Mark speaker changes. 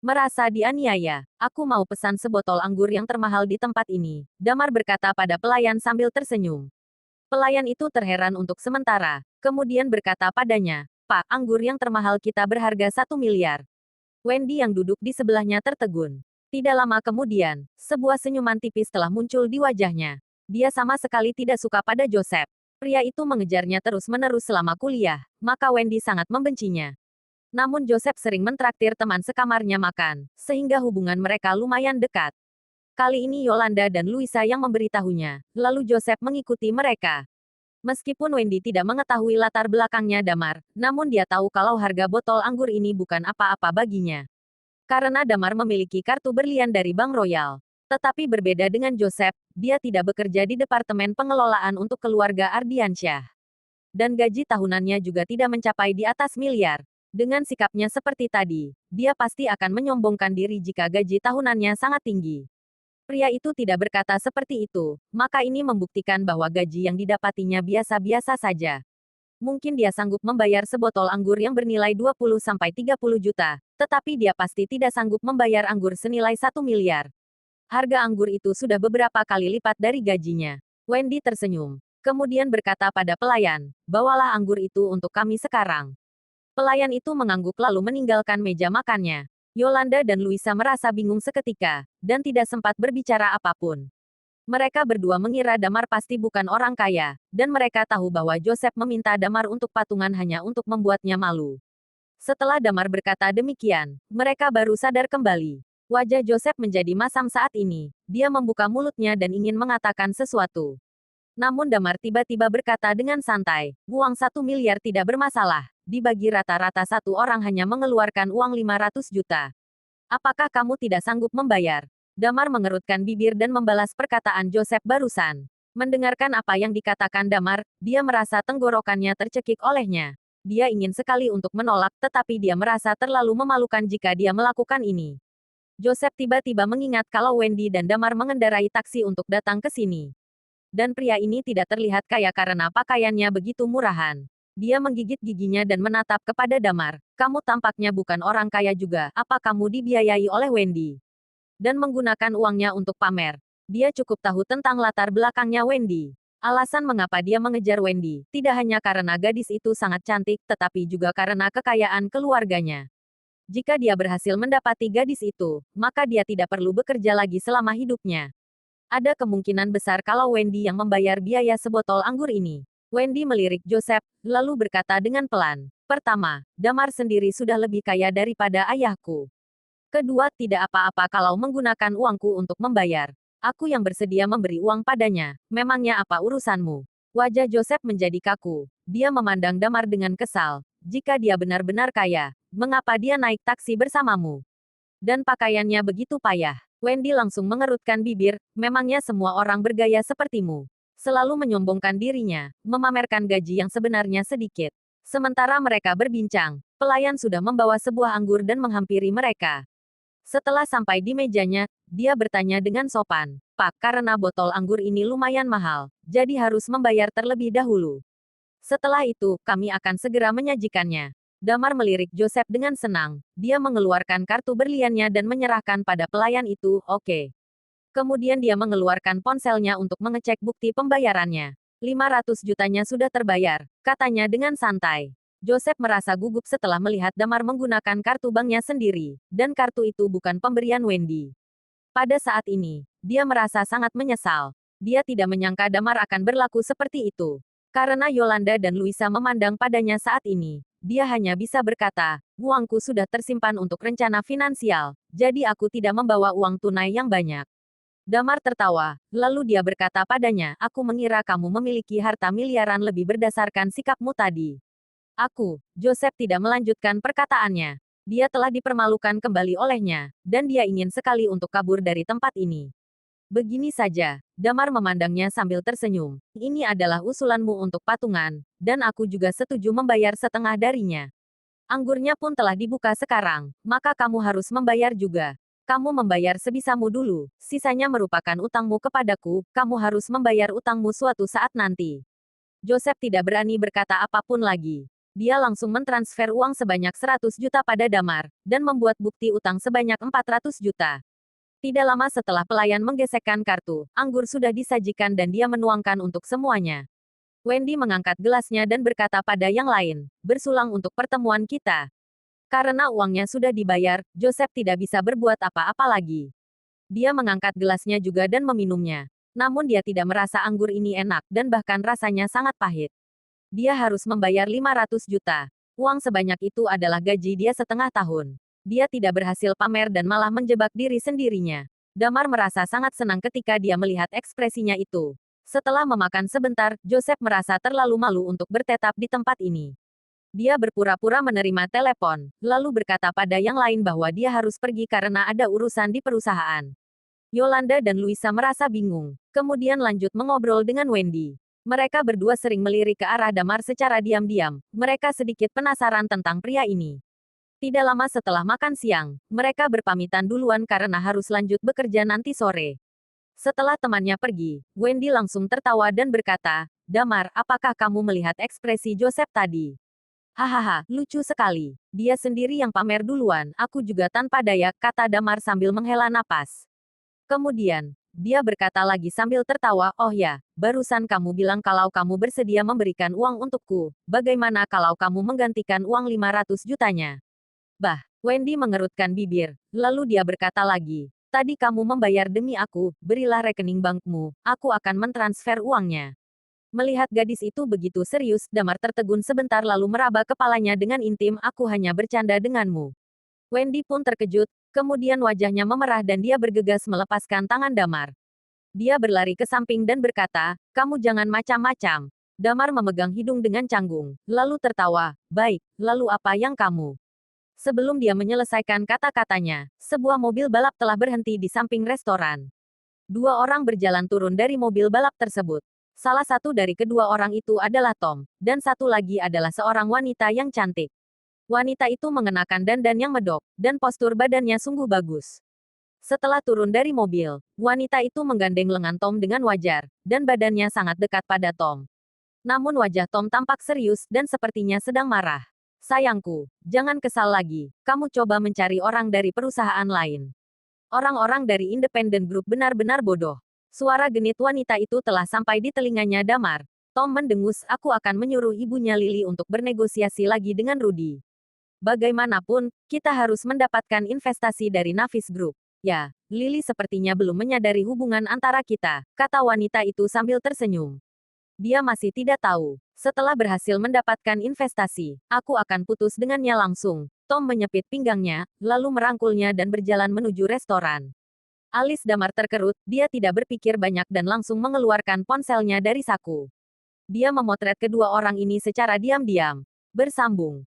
Speaker 1: Merasa dianiaya, aku mau pesan sebotol anggur yang termahal di tempat ini, Damar berkata pada pelayan sambil tersenyum. Pelayan itu terheran untuk sementara, kemudian berkata padanya, Pak, anggur yang termahal kita berharga 1 miliar. Wendy yang duduk di sebelahnya tertegun. Tidak lama kemudian, sebuah senyuman tipis telah muncul di wajahnya. Dia sama sekali tidak suka pada Joseph. Pria itu mengejarnya terus-menerus selama kuliah, maka Wendy sangat membencinya. Namun Joseph sering mentraktir teman sekamarnya makan, sehingga hubungan mereka lumayan dekat. Kali ini Yolanda dan Luisa yang memberitahunya, lalu Joseph mengikuti mereka. Meskipun Wendy tidak mengetahui latar belakangnya Damar, namun dia tahu kalau harga botol anggur ini bukan apa-apa baginya. Karena Damar memiliki kartu berlian dari Bank Royal. Tetapi berbeda dengan Joseph, dia tidak bekerja di Departemen Pengelolaan untuk keluarga Ardiansyah. Dan gaji tahunannya juga tidak mencapai di atas miliar. Dengan sikapnya seperti tadi, dia pasti akan menyombongkan diri jika gaji tahunannya sangat tinggi. Pria itu tidak berkata seperti itu, maka ini membuktikan bahwa gaji yang didapatinya biasa-biasa saja. Mungkin dia sanggup membayar sebotol anggur yang bernilai 20-30 juta, tetapi dia pasti tidak sanggup membayar anggur senilai 1 miliar. Harga anggur itu sudah beberapa kali lipat dari gajinya. Wendy tersenyum. Kemudian berkata pada pelayan, bawalah anggur itu untuk kami sekarang. Pelayan itu mengangguk lalu meninggalkan meja makannya. Yolanda dan Luisa merasa bingung seketika, dan tidak sempat berbicara apapun. Mereka berdua mengira Damar pasti bukan orang kaya, dan mereka tahu bahwa Joseph meminta Damar untuk patungan hanya untuk membuatnya malu. Setelah Damar berkata demikian, mereka baru sadar kembali. Wajah Joseph menjadi masam saat ini. Dia membuka mulutnya dan ingin mengatakan sesuatu. Namun Damar tiba-tiba berkata dengan santai, uang 1 miliar tidak bermasalah, dibagi rata-rata satu orang hanya mengeluarkan uang 500 juta. Apakah kamu tidak sanggup membayar? Damar mengerutkan bibir dan membalas perkataan Joseph barusan. Mendengarkan apa yang dikatakan Damar, dia merasa tenggorokannya tercekik olehnya. Dia ingin sekali untuk menolak tetapi dia merasa terlalu memalukan jika dia melakukan ini. Joseph tiba-tiba mengingat kalau Wendy dan Damar mengendarai taksi untuk datang ke sini. Dan pria ini tidak terlihat kaya karena pakaiannya begitu murahan. Dia menggigit giginya dan menatap kepada Damar. Kamu tampaknya bukan orang kaya juga. Apa kamu dibiayai oleh Wendy? Dan menggunakan uangnya untuk pamer. Dia cukup tahu tentang latar belakangnya Wendy. Alasan mengapa dia mengejar Wendy, tidak hanya karena gadis itu sangat cantik, tetapi juga karena kekayaan keluarganya. Jika dia berhasil mendapati gadis itu, maka dia tidak perlu bekerja lagi selama hidupnya. Ada kemungkinan besar kalau Wendy yang membayar biaya sebotol anggur ini. Wendy melirik Joseph, lalu berkata dengan pelan. Pertama, Damar sendiri sudah lebih kaya daripada ayahku. Kedua, tidak apa-apa kalau menggunakan uangku untuk membayar. Aku yang bersedia memberi uang padanya. Memangnya apa urusanmu? Wajah Joseph menjadi kaku. Dia memandang Damar dengan kesal. Jika dia benar-benar kaya, mengapa dia naik taksi bersamamu? Dan pakaiannya begitu payah. Wendy langsung mengerutkan bibir, memangnya semua orang bergaya sepertimu. Selalu menyombongkan dirinya, memamerkan gaji yang sebenarnya sedikit. Sementara mereka berbincang, pelayan sudah membawa sebuah anggur dan menghampiri mereka. Setelah sampai di mejanya, dia bertanya dengan sopan, Pak, karena botol anggur ini lumayan mahal, jadi harus membayar terlebih dahulu. Setelah itu, kami akan segera menyajikannya. Damar melirik Joseph dengan senang. Dia mengeluarkan kartu berliannya dan menyerahkan pada pelayan itu, oke. Kemudian dia mengeluarkan ponselnya untuk mengecek bukti pembayarannya. 500 jutanya sudah terbayar, katanya dengan santai. Joseph merasa gugup setelah melihat Damar menggunakan kartu banknya sendiri, dan kartu itu bukan pemberian Wendy. Pada saat ini, dia merasa sangat menyesal. Dia tidak menyangka Damar akan berlaku seperti itu. Karena Yolanda dan Luisa memandang padanya saat ini, dia hanya bisa berkata, uangku sudah tersimpan untuk rencana finansial, jadi aku tidak membawa uang tunai yang banyak. Damar tertawa, lalu dia berkata padanya, aku mengira kamu memiliki harta miliaran lebih berdasarkan sikapmu tadi. Joseph tidak melanjutkan perkataannya. Dia telah dipermalukan kembali olehnya, dan dia ingin sekali untuk kabur dari tempat ini. Begini saja, Damar memandangnya sambil tersenyum. Ini adalah usulanmu untuk patungan, dan aku juga setuju membayar setengah darinya. Anggurnya pun telah dibuka sekarang, maka kamu harus membayar juga. Kamu membayar sebisamu dulu, sisanya merupakan utangmu kepadaku, kamu harus membayar utangmu suatu saat nanti. Joseph tidak berani berkata apapun lagi. Dia langsung mentransfer uang sebanyak 100 juta pada Damar, dan membuat bukti utang sebanyak 400 juta. Tidak lama setelah pelayan menggesekkan kartu, anggur sudah disajikan dan dia menuangkan untuk semuanya. Wendy mengangkat gelasnya dan berkata pada yang lain, bersulang untuk pertemuan kita. Karena uangnya sudah dibayar, Joseph tidak bisa berbuat apa-apa lagi. Dia mengangkat gelasnya juga dan meminumnya. Namun dia tidak merasa anggur ini enak dan bahkan rasanya sangat pahit. Dia harus membayar 500 juta. Uang sebanyak itu adalah gaji dia setengah tahun. Dia tidak berhasil pamer dan malah menjebak diri sendirinya. Damar merasa sangat senang ketika dia melihat ekspresinya itu. Setelah memakan sebentar, Joseph merasa terlalu malu untuk bertetap di tempat ini. Dia berpura-pura menerima telepon, lalu berkata pada yang lain bahwa dia harus pergi karena ada urusan di perusahaan. Yolanda dan Luisa merasa bingung, kemudian lanjut mengobrol dengan Wendy. Mereka berdua sering melirik ke arah Damar secara diam-diam. Mereka sedikit penasaran tentang pria ini. Tidak lama setelah makan siang, mereka berpamitan duluan karena harus lanjut bekerja nanti sore. Setelah temannya pergi, Wendy langsung tertawa dan berkata, Damar, apakah kamu melihat ekspresi Joseph tadi? Hahaha, lucu sekali. Dia sendiri yang pamer duluan, aku juga tanpa daya, kata Damar sambil menghela napas. Kemudian, dia berkata lagi sambil tertawa, oh ya, barusan kamu bilang kalau kamu bersedia memberikan uang untukku. Bagaimana kalau kamu menggantikan uang 500 jutanya? Bah, Wendy mengerutkan bibir, lalu dia berkata lagi, tadi kamu membayar demi aku, berilah rekening bankmu, aku akan mentransfer uangnya. Melihat gadis itu begitu serius, Damar tertegun sebentar lalu meraba kepalanya dengan intim, aku hanya bercanda denganmu. Wendy pun terkejut, kemudian wajahnya memerah dan dia bergegas melepaskan tangan Damar. Dia berlari ke samping dan berkata, kamu jangan macam-macam. Damar memegang hidung dengan canggung, lalu tertawa, baik, lalu apa yang kamu? Sebelum dia menyelesaikan kata-katanya, sebuah mobil balap telah berhenti di samping restoran. Dua orang berjalan turun dari mobil balap tersebut. Salah satu dari kedua orang itu adalah Tom, dan satu lagi adalah seorang wanita yang cantik. Wanita itu mengenakan dandan yang medok, dan postur badannya sungguh bagus. Setelah turun dari mobil, wanita itu menggandeng lengan Tom dengan wajar, dan badannya sangat dekat pada Tom. Namun wajah Tom tampak serius dan sepertinya sedang marah. Sayangku, jangan kesal lagi. Kamu coba mencari orang dari perusahaan lain. Orang-orang dari Independent Group benar-benar bodoh. Suara genit wanita itu telah sampai di telinganya Damar. Tom mendengus, aku akan menyuruh ibunya Lily untuk bernegosiasi lagi dengan Rudy. Bagaimanapun, kita harus mendapatkan investasi dari Navis Group. Ya, Lily sepertinya belum menyadari hubungan antara kita, kata wanita itu sambil tersenyum. Dia masih tidak tahu. Setelah berhasil mendapatkan investasi, aku akan putus dengannya langsung. Tom menyepit pinggangnya, lalu merangkulnya dan berjalan menuju restoran. Alis Damar terkerut, dia tidak berpikir banyak dan langsung mengeluarkan ponselnya dari saku. Dia memotret kedua orang ini secara diam-diam. Bersambung.